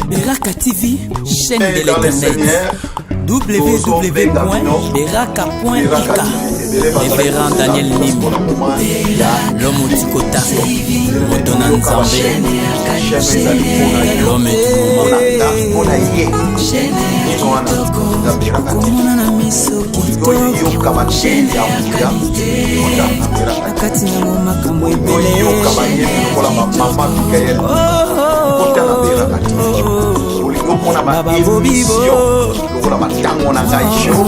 Beraka TV, chaîne de l'internet. www.beraka.ik. Révérend Daniel Nimbo, l'homme au Tikota, Motonan Nzambe, l'homme du Baba Bobibo lokola batango na ngai show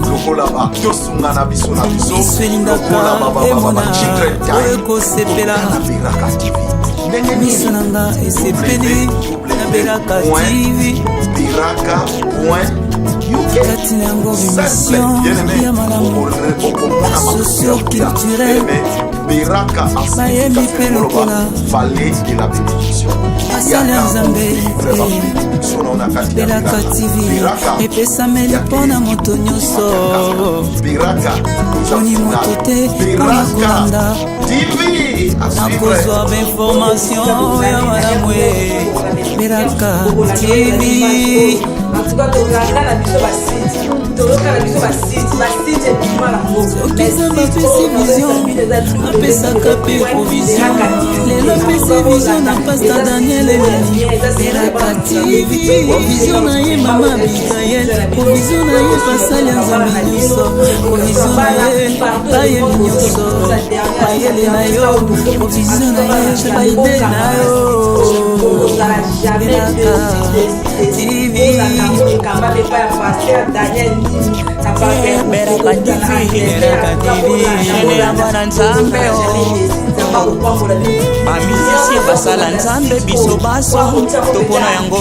lokola ba tosunga na biso lokola baba children time ko sepela na Beraka TV ndenge misonanga esepeli na Beraka TV Beraka.uk katina ngo mission ya malamu socio-culturel Beraka bayembi pe lokola vallée de la bénédiction asali ya Nzambe Beraka TV epesameli mpona moto nyonso poni moto te mpona kolanda nakozwa bainformation ya malamu Beraka TV okizamba pesi vision apesaka pe provision lelo pesi vision na pasta Daniel Eleni Beraka TV provision na ye mama Abigail provision na ye pasali ya Nzambe nyonso provision na ye bayeli nyonso bayele na yo provision na ye baide na yo Beraka TV Beraka TV Bana Nzambe bamisisi basala Nzambe biso baso topona yango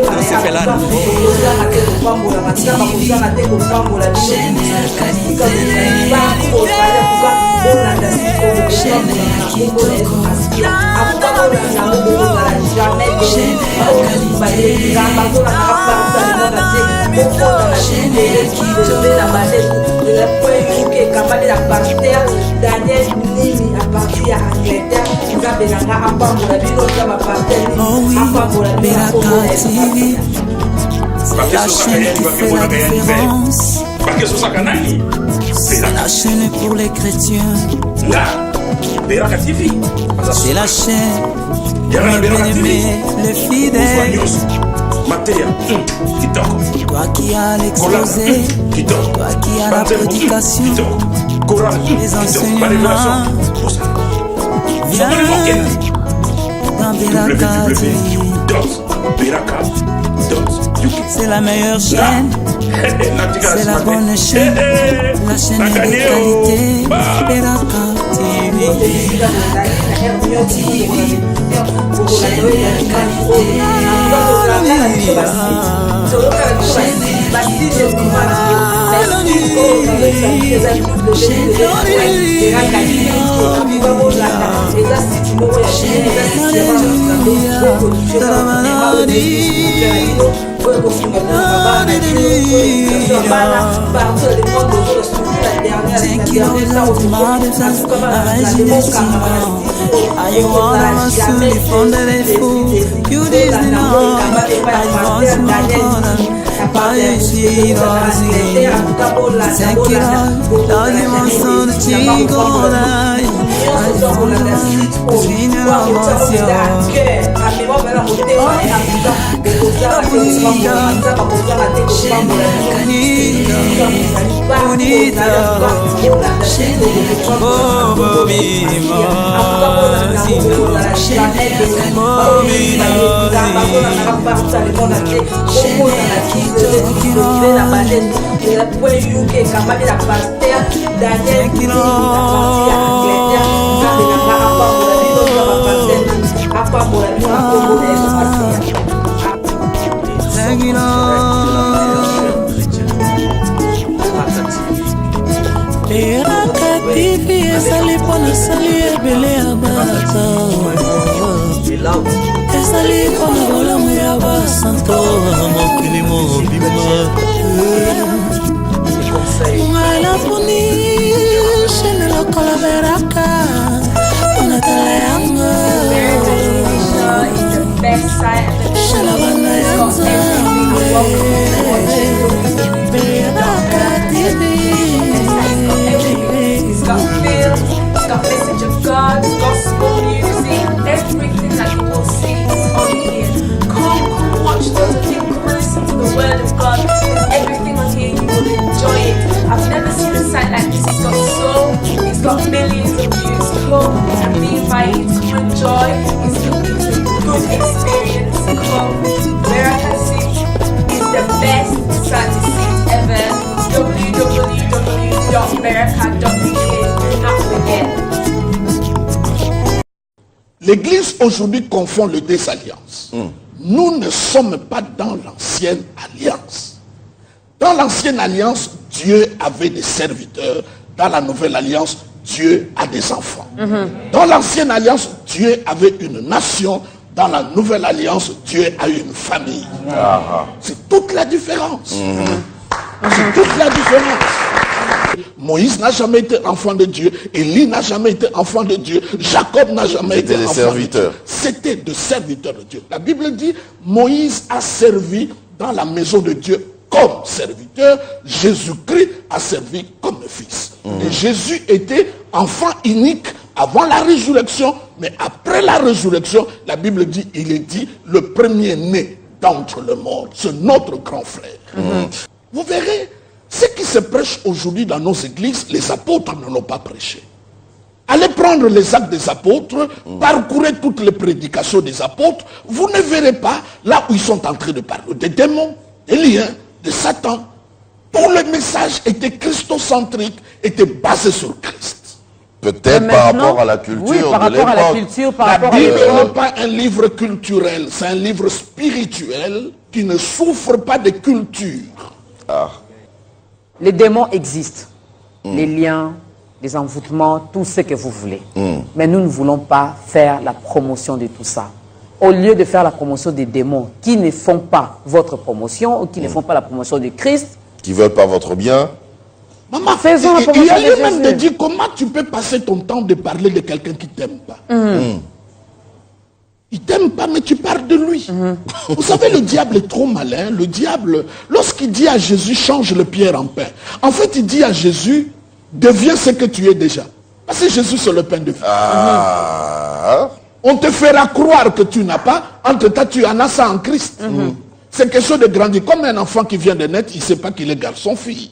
tosepela Daniel Nimi à partir à Angleterre, Beraka TV, c'est la chaîne qui fait la différence. C'est la chaîne pour les chrétiens. Beraka TV, c'est la chaîne pour les bien-aimés, les fidèles. Toi qui as l'exposé, toi qui as la prédication, les enseignements, viens dans Beraka TV. C'est la meilleure chaîne, c'est la bonne chaîne, la chaîne de qualité. Beraka TV. Thank you, Lord, mothers, I want to live on the food. You did not. I want to thank you, Lord, you want to chico. Beraka TV ezali mpona sali ebele ya bato, ezali mpona bolamu ya basanto mokili mobimba ngala poni chaîne lokola Beraka mpona tala yango. Best side that you will see on here. Come watch those things. Come listen to the word of God. There's everything on here. You will enjoy it. I've never seen a site like this. It's got millions of views. Come and be invited. Come enjoy. It's a good experience. Come. Beraka City is the best site to see ever. www.beraka.uk. Do not forget. L'Église aujourd'hui confond les deux alliances. Nous ne sommes pas dans l'ancienne alliance. Dans l'ancienne alliance, Dieu avait des serviteurs. Dans la nouvelle alliance, Dieu a des enfants. Dans l'ancienne alliance, Dieu avait une nation. Dans la nouvelle alliance, Dieu a une famille. C'est toute la différence. C'est toute la différence. Moïse n'a jamais été enfant de Dieu. Élie n'a jamais été enfant de Dieu. Jacob n'a jamais été enfant de Dieu. C'était des serviteurs de Dieu. La Bible dit, Moïse a servi dans la maison de Dieu comme serviteur. Jésus-Christ a servi comme fils. Et Jésus était enfant unique avant la résurrection. Mais après la résurrection, la Bible dit, il est dit, le premier-né d'entre les morts. C'est notre grand frère. Vous verrez, ce qui se prêche aujourd'hui dans nos églises, les apôtres ne l'ont pas prêché. Allez prendre les actes des apôtres, parcourez toutes les prédications des apôtres, vous ne verrez pas là où ils sont en train de parler des démons, des liens, de Satan. Tout le message était christocentrique, était basé sur Christ. Peut-être par rapport à la culture. Oui, par rapport à la culture, par rapport La Bible n'est pas un livre culturel, c'est un livre spirituel qui ne souffre pas de culture. Les démons existent. Les liens, les envoûtements, tout ce que vous voulez. Mais nous ne voulons pas faire la promotion de tout ça. Au lieu de faire la promotion des démons qui ne font pas votre promotion ou qui ne font pas la promotion de Christ, qui ne veulent pas votre bien. Maman, faisons la il y promotion a de lieu même Jésus. de dire comment tu peux passer ton temps de parler de quelqu'un qui ne t'aime pas. Il ne t'aime pas, mais tu parles de lui. Vous savez, le diable est trop malin. Le diable, lorsqu'il dit à Jésus, change le pierre en pain, en fait, il dit à Jésus, deviens ce que tu es déjà. Parce que Jésus, c'est le pain de vie. On te fera croire que tu n'as pas, entre temps, tu en as ça en Christ. C'est question de grandir. Comme un enfant qui vient de naître, il ne sait pas qu'il est garçon-fille.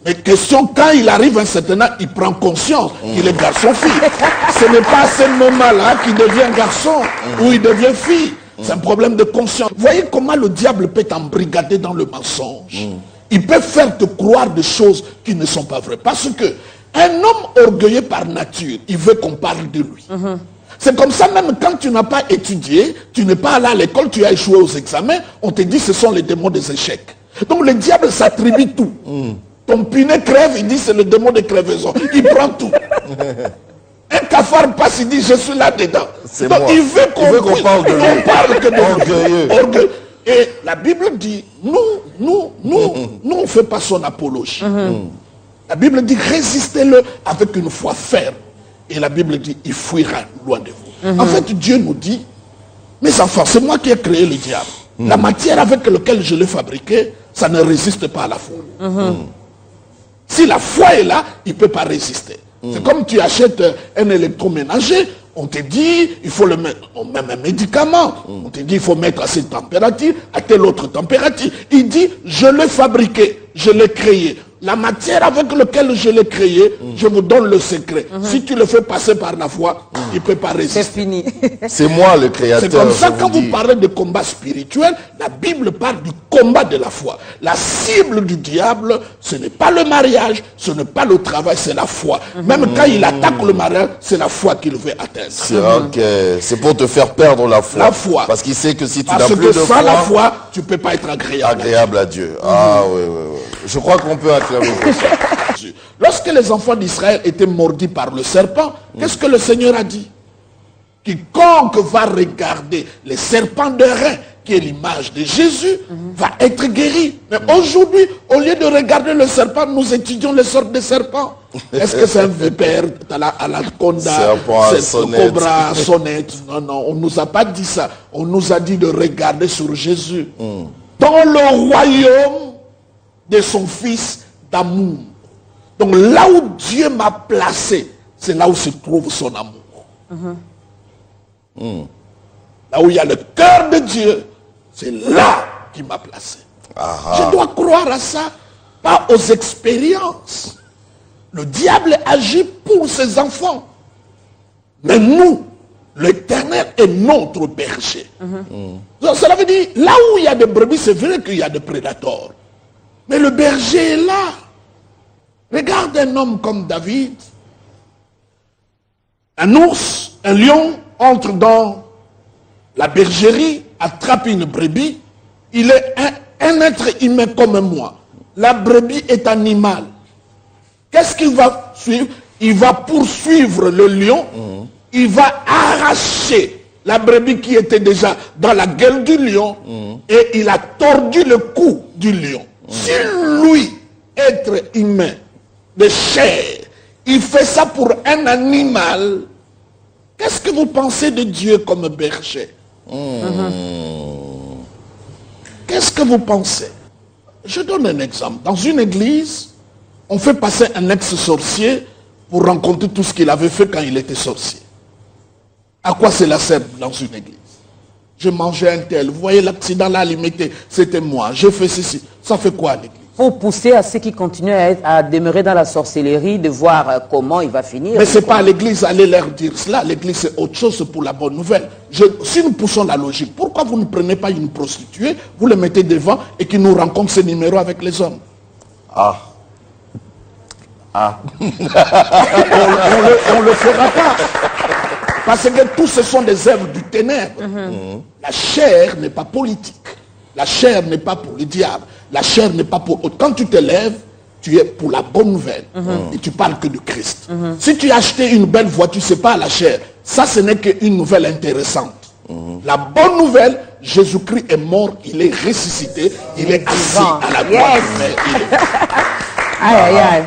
Mais question, quand il arrive à un certain âge, il prend conscience qu'il est garçon-fille. Ce n'est pas à ce moment-là qu'il devient garçon ou il devient fille. C'est un problème de conscience. Voyez comment le diable peut t'embrigader dans le mensonge. Il peut faire te croire des choses qui ne sont pas vraies. Parce que un homme orgueilleux par nature, il veut qu'on parle de lui. C'est comme ça même quand tu n'as pas étudié, tu n'es pas allé à l'école, tu as échoué aux examens, on te dit ce sont les démons des échecs. Donc le diable s'attribue tout. Ton pinet crève, il dit c'est le démon de crevaison. Il prend tout. Un cafard passe, il dit je suis là dedans. Donc moi. il veut qu'on parle de lui. On parle que de Orgueilleux. Orgueilleux. Et la Bible dit, nous on ne fait pas son apologie. La Bible dit résistez-le avec une foi ferme. Et la Bible dit il fuira loin de vous. En fait, Dieu nous dit, mes enfants, c'est moi qui ai créé le diable. La matière avec laquelle je l'ai fabriqué, ça ne résiste pas à la foi. Si la foi est là, il ne peut pas résister. C'est comme tu achètes un électroménager, on te dit, il faut le mettre, on met un médicament, on te dit, il faut mettre à cette température, à telle autre température. Il dit, je l'ai fabriqué, je l'ai créé. La matière avec laquelle je l'ai créé, je vous donne le secret. Si tu le fais passer par la foi, il ne peut pas résister. c'est fini. C'est moi le créateur. C'est comme ça, je quand vous vous dis. parlez de combat spirituel, la Bible parle du combat de la foi. La cible du diable, ce n'est pas le mariage, ce n'est pas le travail, c'est la foi. Même quand il attaque le mariage, c'est la foi qu'il veut atteindre. C'est ok. C'est pour te faire perdre la foi. La foi. Parce qu'il sait que si tu n'as Parce plus que de sans la foi, foi, tu ne peux pas être agréable. agréable à Dieu. Ah oui, oui, oui. Je crois qu'on peut acclamer pour ça. Lorsque les enfants d'Israël étaient mordis par le serpent, qu'est-ce que le Seigneur a dit? Quiconque va regarder les serpents de rein, qui est l'image de Jésus, va être guéri. Mais aujourd'hui, au lieu de regarder le serpent, nous étudions les sortes de serpents. Est-ce que c'est un vipère, anaconda, Serpent à c'est sonnette. cobra à sonnette? Non, non, on ne nous a pas dit ça. On nous a dit de regarder sur Jésus. Dans le royaume de son fils d'amour. Donc là où Dieu m'a placé, c'est là où se trouve son amour. là où il y a le cœur de Dieu, c'est là qu'il m'a placé. Je dois croire à ça, pas aux expériences. Le diable agit pour ses enfants. Mais nous, l'Éternel est notre berger. Donc, cela veut dire, là où il y a des brebis, c'est vrai qu'il y a des prédateurs. Mais le berger est là. Regarde un homme comme David. Un ours, un lion entre dans la bergerie, attrape une brebis. Il est un être humain comme moi. La brebis est animal. Qu'est-ce qu'il va suivre? Il va poursuivre le lion. Il va arracher la brebis qui était déjà dans la gueule du lion. Et il a tordu le cou du lion. Si lui, être humain, de chair, il fait ça pour un animal, qu'est-ce que vous pensez de Dieu comme berger? Qu'est-ce que vous pensez? Je donne un exemple. Dans une église, on fait passer un ex-sorcier pour rencontrer tout ce qu'il avait fait quand il était sorcier. À quoi cela sert dans une église? Je mangeais un tel, vous voyez l'accident là, c'était moi, j'ai fait ceci. Ça fait quoi à l'église? Pour pousser à ceux qui continuent à demeurer dans la sorcellerie, de voir comment il va finir. Mais ce n'est pas à l'église, allez leur dire cela. L'église c'est autre chose, c'est pour la bonne nouvelle. Si nous poussons la logique, pourquoi vous ne prenez pas une prostituée, vous le mettez devant et qui nous rencontre ses numéros avec les hommes? On ne le fera pas. Parce que tout ce sont des œuvres du ténèbre. La chair n'est pas politique. La chair n'est pas pour le diable. La chair n'est pas pour... Quand tu te lèves, tu es pour la bonne nouvelle. Et tu parles que de Christ. Si tu as acheté une belle voiture, ce n'est pas la chair. Ça, ce n'est qu'une nouvelle intéressante. La bonne nouvelle, Jésus-Christ est mort, il est ressuscité, il est assis à la droite. Aïe, aïe, aïe.